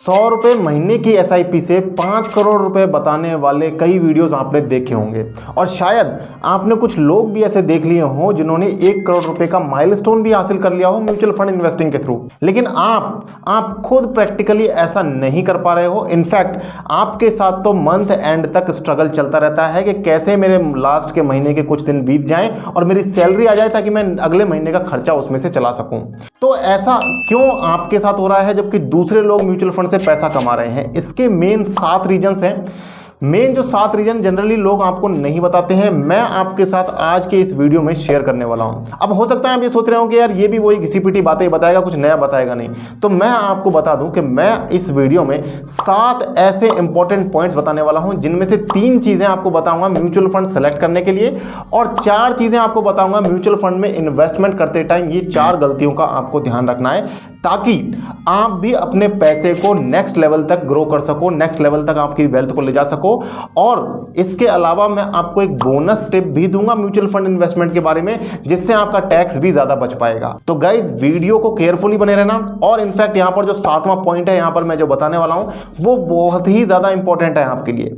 100 रुपये महीने की एसआईपी से 5 करोड़ रुपए बताने वाले कई वीडियोस आपने देखे होंगे और शायद आपने कुछ लोग भी ऐसे देख लिए हों जिन्होंने 1 करोड़ रुपए का माइलस्टोन भी हासिल कर लिया हो म्यूचुअल फंड इन्वेस्टिंग के थ्रू। लेकिन आप खुद प्रैक्टिकली ऐसा नहीं कर पा रहे हो। इनफैक्ट आपके साथ तो मंथ एंड तक स्ट्रगल चलता रहता है कि कैसे मेरे लास्ट के महीने के कुछ दिन बीत जाएं और मेरी सैलरी आ जाए ताकि मैं अगले महीने का खर्चा उसमें से चला सकूं। तो ऐसा क्यों आपके साथ हो रहा है जबकि दूसरे लोग म्यूचुअल फंड से पैसा कमा रहे हैं? इसके मेन 7 रीजंस हैं। मेन जो 7 रीजन जनरली लोग आपको नहीं बताते हैं, मैं आपके साथ आज के इस वीडियो में शेयर करने वाला हूं। अब हो सकता है आप ये सोच रहे हो कि यार ये भी वही घिसी-पिटी बातें बताएगा, कुछ नया बताएगा नहीं। तो मैं आपको बता दूं कि मैं इस वीडियो में 7 ऐसे इंपॉर्टेंट पॉइंट्स बताने वाला हूं जिनमें से 3 चीजें आपको बताऊंगा म्यूचुअल फंड सेलेक्ट करने के लिए और 4 चीजें आपको बताऊंगा म्यूचुअल फंड में इन्वेस्टमेंट करते टाइम ये 4 गलतियों का आपको ध्यान रखना है ताकि आप भी अपने पैसे को नेक्स्ट लेवल तक ग्रो कर सको, नेक्स्ट लेवल तक आपकी वेल्थ को ले जा सको। और इसके अलावा मैं आपको एक बोनस टिप भी दूंगा म्यूचुअल फंड इन्वेस्टमेंट के बारे में जिससे आपका टैक्स भी ज्यादा बच पाएगा। तो गाइज वीडियो को केयरफुली बने रहना। और इनफैक्ट यहां पर जो 7वां पॉइंट है यहां पर मैं जो बताने वाला हूं वो बहुत ही ज्यादा इंपॉर्टेंट है आपके लिए।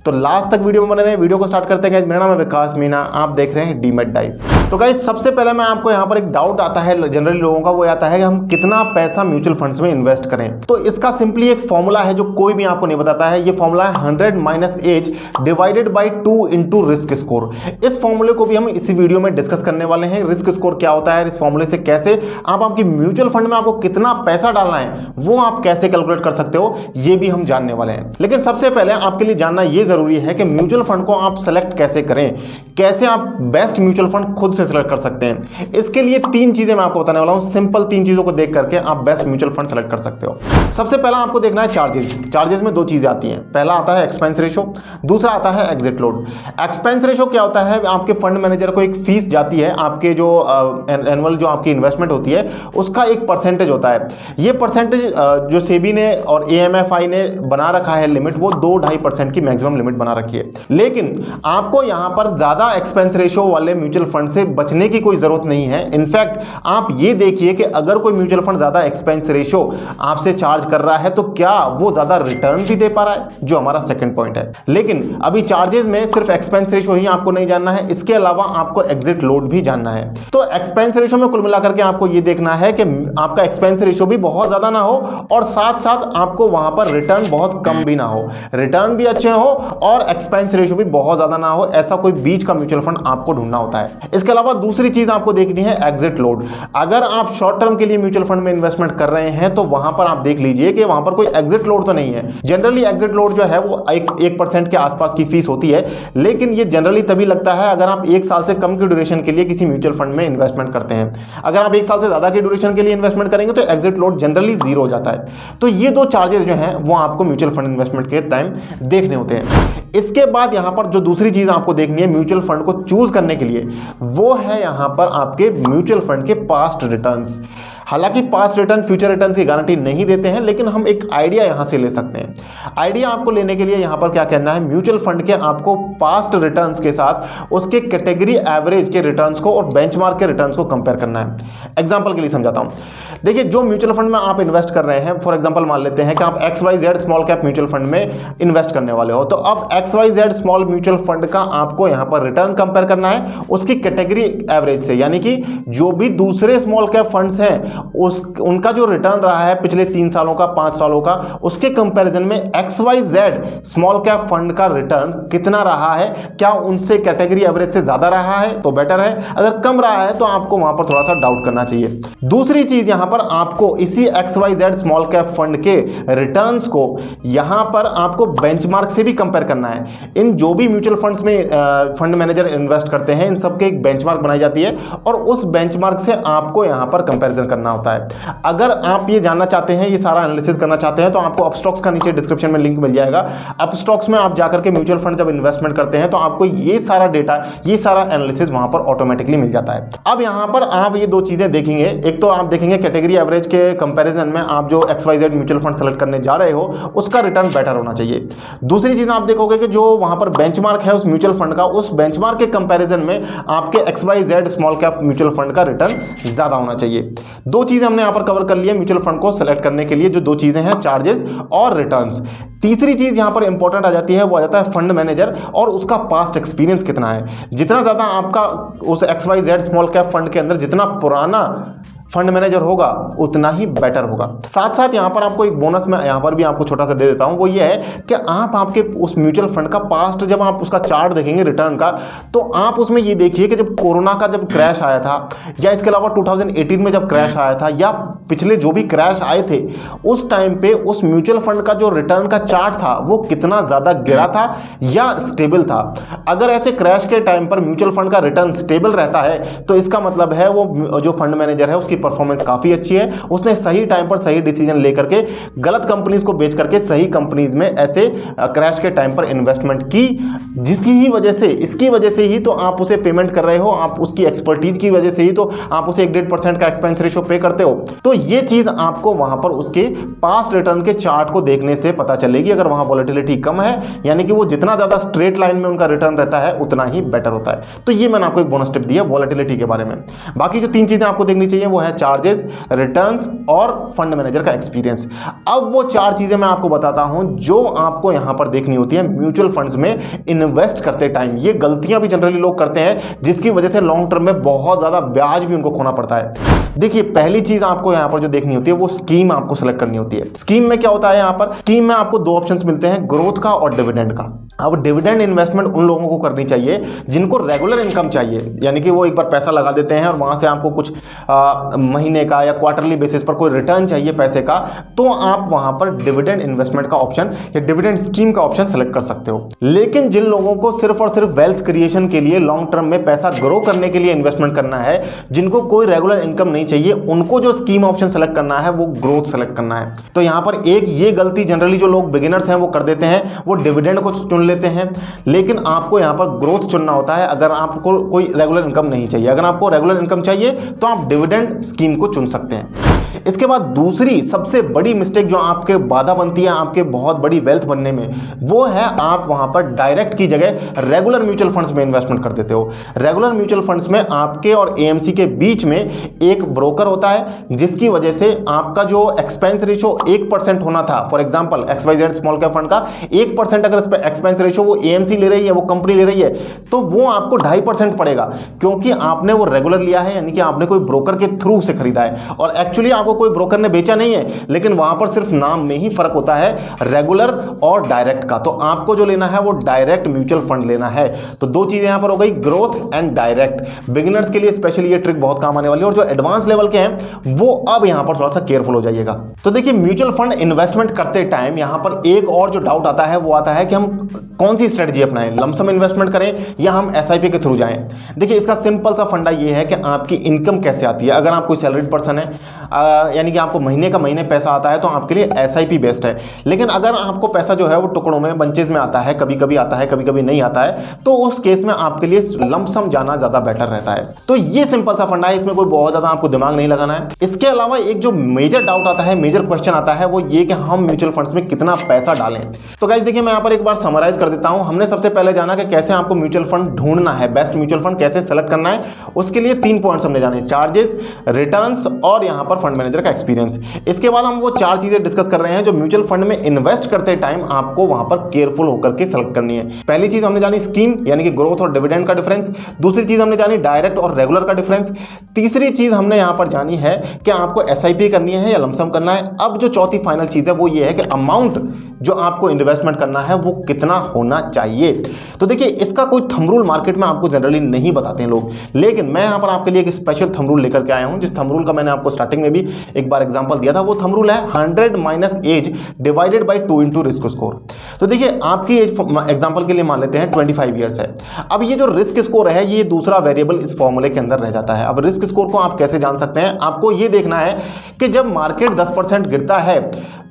तो लास्ट तक वीडियो में बने रहे। वीडियो को स्टार्ट करते हैं गाइज। मेरा नाम है विकास मीना, आप देख रहे हैं डीमैट डाइव। तो गाइज सबसे पहले मैं आपको यहां पर एक डाउट आता है जनरली लोगों का, वो आता है कि हम कितना पैसा म्यूचुअल फंड्स में इन्वेस्ट करें। तो इसका सिंपली एक फॉर्मूला है जो कोई भी आपको नहीं बताता है। ये फॉर्मूला है 100 - age divided by 2 into risk score. इस फॉर्मूले को भी हम इसी वीडियो में डिस्कस करने वाले हैं। रिस्क स्कोर क्या होता है, इस फॉर्मूले से कैसे आप आपकी म्यूचुअल फंड में आपको कितना पैसा डालना है वो आप कैसे कैलकुलेट कर सकते हो, ये भी हम जानने वाले हैं। लेकिन सबसे पहले आपके लिए जानना ये जरूरी है कि म्यूचुअल फंड को आप सेलेक्ट कैसे करें, कैसे आप बेस्ट म्यूचुअल फंड खुद से सेलेक्ट कर सकते हैं। इसके लिए 3 चीजें मैं आपको बताने वाला हूं। सिंपल 3 चीजों को देख करके आप बेस्ट म्यूचुअल फंड सेलेक्ट कर सकते हो। सबसे पहला आपको देखना है चार्जेस में 2 चीजें आती हैं। पहला आता है एक्सपेंस रेशो, दूसरा आता है एग्जिट लोड। एक्सपेंस रेशो क्या होता है, आपके फंड मैनेजर को एक फीस जाती है, आपके जो एनुअल जो आपकी इन्वेस्टमेंट होती है उसका एक परसेंटेज होता है। ये परसेंटेज जो सेबी ने और एएमएफआई ने बना रखा है लिमिट, वो 2-2.5% की मैक्सिमम लिमिट बना रखी है। लेकिन आपको यहां पर ज्यादा एक्सपेंस रेशो वाले म्यूचुअल फंड से बचने की कोई जरूरत नहीं है। इनफैक्ट आप ये देखिए कि अगर कोई म्यूचुअल फंड ज्यादा एक्सपेंस रेशो आपसे चार्ज कर रहा है तो क्या वो ज्यादा रिटर्न भी दे पा रहा है, जो हमारा सेकंड पॉइंट है। लेकिन अभी चार्जेस में सिर्फ एक्सपेंस रेशो ही आपको नहीं जानना है, इसके अलावा आपको एग्जिट लोड भी जानना है। तो एक्सपेंस रेशो में कुल मिलाकर के आपको ये देखना है कि आपका एक्सपेंस रेशो भी बहुत ज्यादा ना हो और साथ साथ आपको वहां पर रिटर्न बहुत कम भी ना हो, रिटर्न भी अच्छे हो और एक्सपेंस रेशो भी बहुत ज्यादा ना हो। ऐसा कोई बीच का म्यूचुअल फंड आपको ढूंढना होता है। इसके अलावा दूसरी चीज आपको देखनी है एग्जिट लोड। अगर आप शॉर्ट टर्म के लिए म्यूचुअल फंड में इन्वेस्टमेंट कर रहे हैं तो वहां पर आप देख लीजिए कि वहां पर कोई एग्जिट लोड तो नहीं है। जनरली एग्जिट लोड जो है वो 1% के आसपास की फीस होती है, लेकिन ये जनरली तभी लगता है अगर आप 1 साल से कम की ड्यूरेशन के लिए किसी म्यूचुअल फंड में इन्वेस्टमेंट करते हैं। अगर आप 1 साल से ज्यादा की ड्यूरेशन के लिए इन्वेस्टमेंट करेंगे तो एग्जिट लोड जनरली 0 हो जाता है। तो ये 2 चार्जेस जो हैं वो आपको म्यूचुअल फंड इन्वेस्टमेंट के टाइम देखने होते हैं। इसके बाद यहां पर जो दूसरी चीज आपको देखनी है म्यूचुअल फंड को चूज करने के लिए, वो है यहां पर आपके म्यूचुअल फंड के पास्ट रिटर्न्स। हालांकि पास्ट रिटर्न फ्यूचर रिटर्न्स की गारंटी नहीं देते हैं, लेकिन हम एक आइडिया यहां से ले सकते हैं। आइडिया आपको लेने के लिए यहां पर क्या करना है, म्यूचुअल फंड के आपको पास्ट रिटर्न्स के साथ उसके कैटेगरी एवरेज के रिटर्न्स को और बेंचमार्क के रिटर्न्स को कंपेयर करना है। एग्जांपल के लिए समझाता हूं। देखिए, जो म्यूचुअल फंड में आप इन्वेस्ट कर रहे हैं, फॉर एग्जांपल मान लेते हैं कि आप XYZ small cap mutual fund में इन्वेस्ट करने वाले हो, तो अब XYZ स्मॉल म्यूचुअल फंड का आपको यहां पर रिटर्न कंपेयर करना है उसकी कैटेगरी एवरेज से। यानी कि जो भी दूसरे स्मॉल कैप फंड्स हैं उनका जो रिटर्न रहा है पिछले 3 सालों का, 5 सालों का, उसके कंपैरिजन में XYZ स्मॉल कैप फंड का रिटर्न कितना रहा है। क्या उनसे कैटेगरी एवरेज से ज्यादा रहा है तो बेटर है, अगर कम रहा है तो आपको वहां पर थोड़ा सा डाउट करना चाहिए। दूसरी चीज यहां पर आपको इसी XYZ स्मॉल कैप फंड के रिटर्न्स को यहां पर आपको बेंचमार्क से भी कंपेयर करना है। इन जो भी म्यूचुअल फंड्स में फंड मैनेजर इन्वेस्ट करते हैं इन सबके एक बेंचमार्क बनाई जाती है और उस बेंचमार्क से आपको यहां पर कंपैरिजन करना होता है। अगर आप ये जानना चाहते हैं, ये सारा एनालिसिस करना चाहते हैं, तो आपको अपस्टॉक्स का नीचे डिस्क्रिप्शन में लिंक मिल जाएगा। अपस्टॉक्स में आप जाकर के म्यूचुअल फंड जब इन्वेस्टमेंट करते हैं तो आपको ये सारा डेटा, ये सारा एनालिसिस वहां पर ऑटोमेटिकली मिल जाता है। अब यहां पर आप ये 2 चीजें देखेंगे। एक तो आप देखेंगे कैटेगरी एवरेज के कंपैरिजन में आप जो XYZ म्यूचुअल फंड सेलेक्ट करने जा रहे हो उसका रिटर्न बेटर होना चाहिए। दूसरी चीज आप देखोगे कि जो वहां पर बेंचमार्क है उस म्यूचुअल फंड का, उस बेंचमार्क के कंपैरिजन में आपके XYZ small cap mutual fund का रिटर्न ज्यादा होना चाहिए। दो चीज़ें हमने यहाँ पर कवर कर लिया म्यूचुअल फंड को सेलेक्ट करने के लिए, जो दो चीज़ें हैं चार्जेस और रिटर्न्स। तीसरी चीज़ यहाँ पर इंपॉर्टेंट आ जाती है, वो आ जाता है फंड मैनेजर और उसका पास्ट एक्सपीरियंस कितना है। जितना ज़्यादा आपका उस XYZ स्मॉल कैप फंड के अंदर जितना पुराना फंड मैनेजर होगा उतना ही बेटर होगा। साथ साथ यहाँ पर आपको एक बोनस मैं यहाँ पर भी आपको छोटा सा दे देता हूँ, वो ये है कि आप आपके उस म्यूचुअल फंड का पास्ट जब आप उसका चार्ट देखेंगे रिटर्न का, तो आप उसमें ये देखिए कि जब कोरोना का जब क्रैश आया था, या इसके अलावा 2018 में जब क्रैश आया था, या पिछले जो भी क्रैश आए थे, उस टाइम पे उस म्यूचुअल फंड का जो रिटर्न का चार्ट था वो कितना ज़्यादा गिरा था या स्टेबल था। अगर ऐसे क्रैश के टाइम पर म्यूचुअल फंड का रिटर्न स्टेबल रहता है तो इसका मतलब है वो जो फंड मैनेजर है उसकी परफॉर्मेंस काफी अच्छी है, उसने सही टाइम पर सही डिसीजन लेकर के गलत कंपनीज को बेच करके सही कंपनीज में ऐसे क्रैश के टाइम पर इन्वेस्टमेंट की, जिसकी ही वजह से, इसकी वजह से ही तो आप उसे पेमेंट कर रहे हो, आप उसकी एक्सपर्टीज की वजह से ही तो आप उसे 1.5% का एक्सपेंस रेशियो पे करते हो। तो ये चीज आपको वहां पर उसके पास्ट रिटर्न के चार्ट को देखने से पता चलेगी। अगर वहां वॉलेटिलिटी कम है, यानी कि वो जितना ज्यादा स्ट्रेट लाइन में उनका रिटर्न रहता है उतना ही बेटर होता है। तो ये मैंने आपको एक बोनस टिप दिया वॉलेटिलिटी के बारे में। बाकी जो तीन चीजें आपको देखनी चाहिए वो है चार्जेस, रिटर्न्स और फंड मैनेजर का एक्सपीरियंस। अब वो चार चीजें मैं आपको बताता हूं जो आपको यहां पर देखनी होती है म्यूचुअल फंड्स में इन्वेस्ट करते टाइम। ये गलतियां भी जनरली लोग करते हैं जिसकी वजह से लॉन्ग टर्म में बहुत ज्यादा ब्याज भी उनको खोना पड़ता है। देखिए, पहली चीज आपको यहां पर जो देखनी होती है वो स्कीम आपको सेलेक्ट करनी होती है। स्कीम में क्या होता है, यहां पर स्कीम में आपको दो ऑप्शंस मिलते हैं, ग्रोथ का और डिविडेंड का। अब डिविडेंड इन्वेस्टमेंट उन लोगों को करनी चाहिए जिनको रेगुलर इनकम चाहिए, यानी कि वो एक बार पैसा लगा देते हैं और वहां से आपको कुछ महीने का या क्वार्टरली बेसिस पर कोई रिटर्न चाहिए पैसे का, तो आप वहां पर डिविडेंड इन्वेस्टमेंट का ऑप्शन या डिविडेंड स्कीम का ऑप्शन सेलेक्ट कर सकते हो। लेकिन जिन लोगों को सिर्फ और सिर्फ वेल्थ क्रिएशन के लिए लॉन्ग टर्म में पैसा ग्रो करने के लिए इन्वेस्टमेंट करना है, जिनको कोई रेगुलर इनकम नहीं चाहिए, उनको जो स्कीम ऑप्शन सेलेक्ट करना है वो ग्रोथ सेलेक्ट करना है। तो यहां पर एक ये गलती जनरली जो लोग बिगिनर्स हैं वो कर देते हैं, वो डिविडेंड को चुन लेते हैं, लेकिन आपको यहां पर ग्रोथ चुनना होता है अगर आपको कोई रेगुलर इनकम नहीं चाहिए। अगर आपको रेगुलर इनकम चाहिए तो आप डिविडेंड स्कीम को चुन सकते हैं। इसके बाद दूसरी सबसे बड़ी मिस्टेक जो आपके बाधा बनती है आपके बहुत बड़ी वेल्थ बनने में, वो है आप वहां पर डायरेक्ट की जगह रेगुलर म्यूचुअल फंड्स में इन्वेस्टमेंट कर देते हो। रेगुलर म्यूचुअल फंड्स में आपके और एएमसी के बीच में एक ब्रोकर होता है, जिसकी वजह से आपका जो एक्सपेंस रेशियो 1% होना था, for example XYZ small cap fund का 1% अगर इस पे एक्सपेंस रेशियो वो एएमसी ले रही है, वो कंपनी ले रही है, तो वो आपको 2.5% पड़ेगा, क्योंकि आपने वो रेगुलर लिया है, यानी कि आपने कोई ब्रोकर के थ्रू से खरीदा है। और एक्चुअली आपको कोई ब्रोकर ने बेचा नहीं है, लेकिन वहां पर सिर्फ नाम में ही फर्क होता है रेगुलर और डायरेक्ट का। तो आपको जो लेना है वो डायरेक्ट म्यूचुअल फंड लेना है। तो दो चीजें यहां पर हो गई, ग्रोथ एंड डायरेक्ट। बिगिनर्स के लिए स्पेशली ये ट्रिक बहुत काम आने वाली है, और जो एडवांस लेवल के हैं वो अब यहां पर थोड़ा सा केयरफुल हो जाइएगा। तो देखिए, म्यूचुअल फंड इन्वेस्टमेंट करते टाइम यहां पर एक और जो डाउट आता है वो आता है कि हम कौन सी स्ट्रेटजी अपनाएं, लमसम इन्वेस्टमेंट करें या हम एसआईपी के थ्रू जाएं। देखिए, इसका सिंपल सा फंडा ये है कि आपकी इनकम कैसे आती है। अगर आप कोई सैलरीड पर्सन है, यानी कि आपको महीने का महीने पैसा आता है, तो आपके लिए एसआईपी बेस्ट है। लेकिन अगर आपको पैसा जो है वो टुकड़ों में, बंचेज में आता है, कभी कभी आता है, कभी कभी नहीं आता है, तो उस केस में आपके लिए लमसम जाना ज्यादा बेटर रहता है। तो ये सिंपल सा फंडा है, इसमें कोई बहुत ज्यादा आपको दिमाग नहीं लगाना है। इसके अलावा एक जो मेजर डाउट आता है, मेजर क्वेश्चन आता है, वो ये कि हम म्यूचुअल फंड्स में कितना पैसा डालें। तो गाइस देखिए, मैं यहाँ पर एक बार समराइज कर देता हूं। हमने सबसे पहले जाना कि कैसे आपको म्यूचुअल फंड ढूंढना है, बेस्ट म्यूचुअल फंड कैसे सेलेक्ट करना है। उसके लिए 3 पॉइंट्स हमने जाने, चार्जेस, रिटर्न्स और यहाँ पर फंड मैनेजर का एक्सपीरियंस। इसके बाद हम वो 4 चीजें डिस्कस कर रहे हैं जो म्यूचुअल फंड में इन्वेस्ट करते टाइम आपको वहां पर केयरफुल होकर के सेलेक्ट करनी है। पहली चीज हमने जानी स्कीम, यानी कि ग्रोथ और डिविडेंड का डिफरेंस। दूसरी चीज हमने जानी डायरेक्ट और रेगुलर का डिफरेंस। तीसरी चीज हमने यहां पर जानी है कि आपको एसआईपी करनी है या लमसम करना है। अब जो चौथी फाइनल चीज है वो ये है कि अमाउंट जो आपको इन्वेस्टमेंट करना है वो कितना होना चाहिए। तो देखिए, इसका कोई थंब रूल मार्केट में आपको जनरली नहीं बताते हैं लोग, लेकिन मैं यहां पर आपके लिए एक स्पेशल थंब रूल लेकर के आया हूं, जिस थंब रूल का मैंने आपको स्टार्टिंग में भी एक बार एग्जांपल दिया था। वो थंब रूल है 100 minus age divided by 2 into risk score. तो देखिए, आपकी एज एग्जांपल के लिए मान लेते हैं 25 ईयर्स है। अब ये जो रिस्क स्कोर है, ये दूसरा वेरिएबल इस फॉर्मूले के अंदर रह जाता है। अब रिस्क स्कोर को आप कैसे जान सकते हैं, आपको ये देखना है कि जब मार्केट 10% गिरता है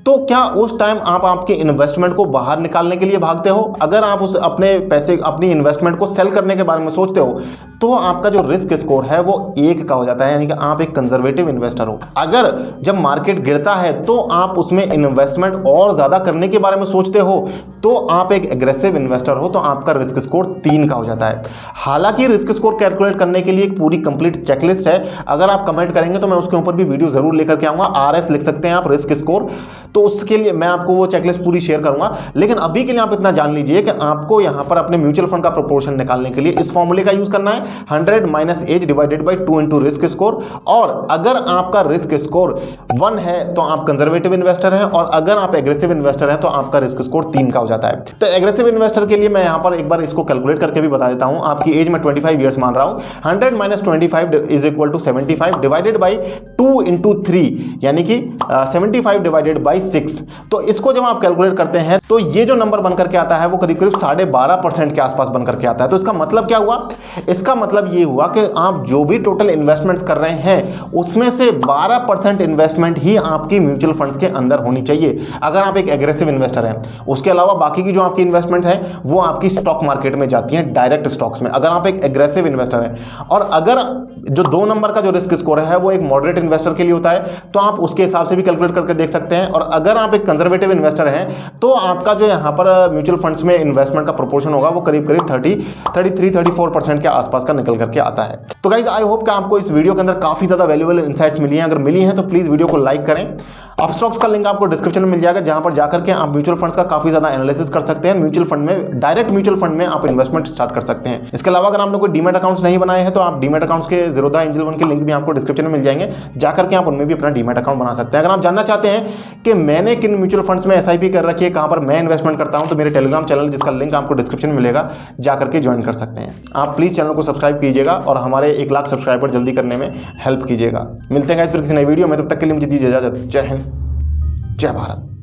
तो क्या उस टाइम आप आपके इन्वेस्टमेंट को बाहर निकालने के लिए भागते हो? अगर आप उस अपने पैसे अपनी इन्वेस्टमेंट को सेल करने के बारे में सोचते हो तो आपका जो रिस्क स्कोर है वो 1 का हो जाता है, यानी कि आप एक कंजर्वेटिव इन्वेस्टर हो। अगर जब मार्केट गिरता है तो आप उसमें इन्वेस्टमेंट और ज़्यादा करने के बारे में सोचते हो तो आप एक एग्रेसिव इन्वेस्टर हो, तो आपका रिस्क स्कोर 3 का हो जाता है। हालांकि रिस्क स्कोर कैलकुलेट करने के लिए एक पूरी कंप्लीट चेकलिस्ट है, अगर आप कमेंट करेंगे तो मैं उसके ऊपर भी वीडियो जरूर लेकर के आऊँगा। RS लिख सकते हैं आप, रिस्क स्कोर, तो उसके लिए मैं आपको वो चेकलिस्ट पूरी शेयर करूंगा। लेकिन अभी के लिए आप इतना जान लीजिए कि आपको यहां पर अपने म्यूचुअल फंड का प्रोपोर्शन निकालने के लिए इस फॉर्मूले का यूज करना है, 100 minus age divided by 2 into risk score. और अगर आपका रिस्क स्कोर 1 है तो आप कंजर्वेटिव इन्वेस्टर हैं, और अगर आप एग्रेसिव इन्वेस्टर हैं तो आपका रिस्क स्कोर 3 का हो जाता है। तो एग्रेसिव इन्वेस्टर के लिए मैं यहां पर एक बार इसको कैलकुलेट करके भी बता देता हूं। आपकी एज में 25 ईयर्स मान रहा हूं, 100 minus 25 is equal to 75 divided by 2 into 3, यानी कि 75 डिवाइडेड बाई 6। तो इसको जब आप कैलकुलेट करते हैं तो ये जो नंबर बनकर के आता है वो करीब करीब 12.5% के आसपास बनकर के आता है। तो इसका मतलब क्या हुआ? इसका मतलब ये हुआ कि आप जो भी टोटल इन्वेस्टमेंट्स कर रहे हैं उसमें से 12% इन्वेस्टमेंट ही आपकी म्यूचुअल फंड्स के अंदर होनी चाहिए, अगर आप एक एग्रेसिव इन्वेस्टर हैं। उसके अलावा बाकी की जो आपकी इन्वेस्टमेंट्स हैं वो आपकी स्टॉक मार्केट में जाती हैं, डायरेक्ट स्टॉक्स में, अगर आप एक एग्रेसिव इन्वेस्टर हैं। और अगर जो 2 नंबर का जो रिस्क स्कोर है वो एक मॉडरेट इन्वेस्टर के लिए होता है, तो आप उसके हिसाब से भी कैलकुलेट करके देख सकते हैं। और अगर आप एक कंजर्वेटिव इन्वेस्टर हैं तो आपका जो यहाँ पर म्यूचुअल फंड्स में इन्वेस्टमेंट का प्रोपोर्शन होगा वो करीब करीब 33-34% के आसपास का निकल करके आता है। तो गाइज आई होप कि आपको इस वीडियो के अंदर काफी ज्यादा वैल्यूएबल इंसाइट्स मिली हैं। अगर मिली हैं तो प्लीज वीडियो को लाइक करें। अपस्टॉक्स का लिंक आपको डिस्क्रिप्शन में मिल जाएगा, जहां पर जाकर के आप म्यूचुअल फंड्स का काफी ज्यादा एनालिसिस कर सकते हैं। म्यूचुअल फंड में, डायरेक्ट म्यूचुअल फंड में आप इन्वेस्टमेंट स्टार्ट कर सकते हैं। इसके अलावा अगर आपने कोई डीमैट अकाउंट्स नहीं बनाए हैं तो आप डीमैट अकाउंट्स के ज़ीरोधा एंजल वन के लिंक भी आपको डिस्क्रिप्शन में मिल जाएंगे, जाकर के आप उनमें भी अपना डीमैट अकाउंट बना सकते हैं। अगर आप जानना चाहते हैं कि मैंने किन म्यूचुअल फंड्स में SIP कर रखी है, कहां पर मैं इन्वेस्टमेंट करता हूं, तो मेरे टेलीग्राम चैनल जिसका लिंक आपको डिस्क्रिप्शन में मिलेगा, जाकर के ज्वाइन कर सकते हैं। आप प्लीज चैनल को सब्सक्राइब कीजिएगा और हमारे 1 लाख सब्सक्राइबर जल्दी करने में हेल्प कीजिएगा। मिलते हैं गाइस फिर किसी नई वीडियो में, तब तक के लिए मुझे दीजिए इजाजत। जय हिंद, जय भारत।